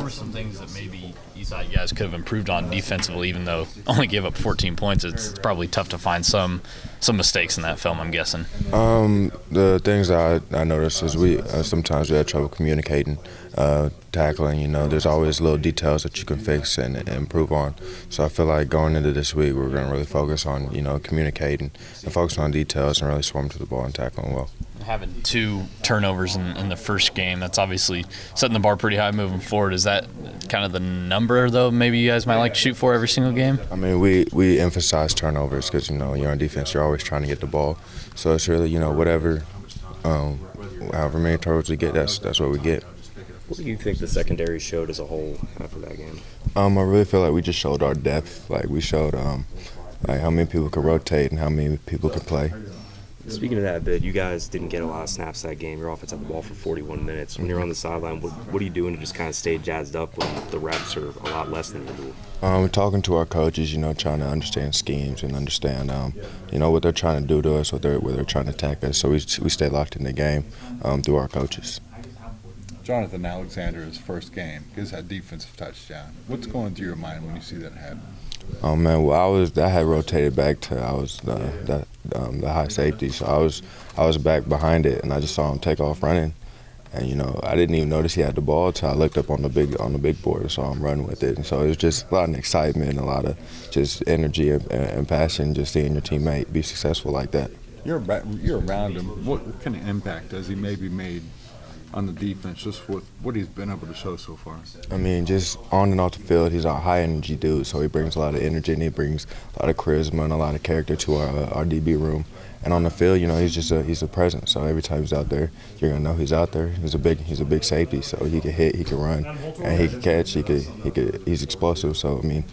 were some things that maybe you thought you guys could have improved on defensively, even though only gave up 14 points? It's probably tough to find some mistakes in that film, I'm guessing. The things that I noticed is we sometimes we had trouble communicating, tackling. You know, there's always little details that you can fix and improve on. So I feel like going into this week, we're going to really focus on, you know, communicating and focus on details and really swim to the ball and tackling well. Having 2 turnovers in the first game, that's obviously setting the bar pretty high moving forward. Is that kind of the number, though, maybe you guys might like to shoot for every single game? I mean, we emphasize turnovers because, you know, you're on defense, you're always trying to get the ball. So it's really, you know, whatever, however many turnovers we get, that's what we get. What do you think the secondary showed as a whole after that game? I really feel like we just showed our depth. Like, we showed like how many people could rotate and how many people could play. Speaking of that a bit, you guys didn't get a lot of snaps that game. Your offense had the ball for 41 minutes. When you're on the sideline, what are you doing to just kind of stay jazzed up when the reps are a lot less than usual? We're talking to our coaches, you know, trying to understand schemes and understand, you know, what they're trying to do to us, what they're trying to attack us. So we stay locked in the game through our coaches. Jonathan Alexander, his first game, gets that defensive touchdown. What's going through your mind when you see that happen? Oh man, well I had rotated back to the high safety, so I was back behind it, and I just saw him take off running, and you know I didn't even notice he had the ball until I looked up on the big board and saw him run with it, and so it was just a lot of excitement, a lot of just energy and passion, just seeing your teammate be successful like that. You're around him. What kind of impact has he maybe made on the defense, just with what he's been able to show so far? I mean, just on and off the field, he's a high-energy dude, so he brings a lot of energy and he brings a lot of charisma and a lot of character to our DB room. And on the field, you know, he's a presence. So every time he's out there, you're gonna know he's out there. He's a big safety, so he can hit, he can run, and he can catch. He's explosive. So I mean,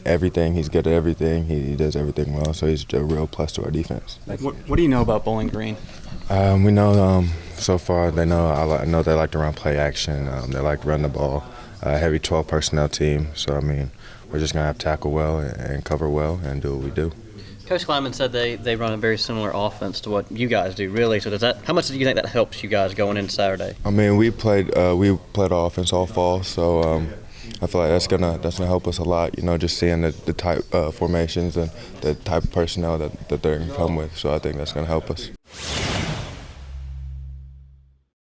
he's good at everything. He does everything well. So he's a real plus to our defense. What do you know about Bowling Green? We know so far they know. I know they like to run play action. They like to run the ball. Heavy 12 personnel team. So I mean, we're just gonna have to tackle well and cover well and do what we do. Coach Kleiman said they run a very similar offense to what you guys do, really. So how much do you think that helps you guys going into Saturday? I mean, we played offense all fall, so I feel like that's gonna help us a lot. You know, just seeing the type formations and the type of personnel that they're gonna come with. So I think that's gonna help us.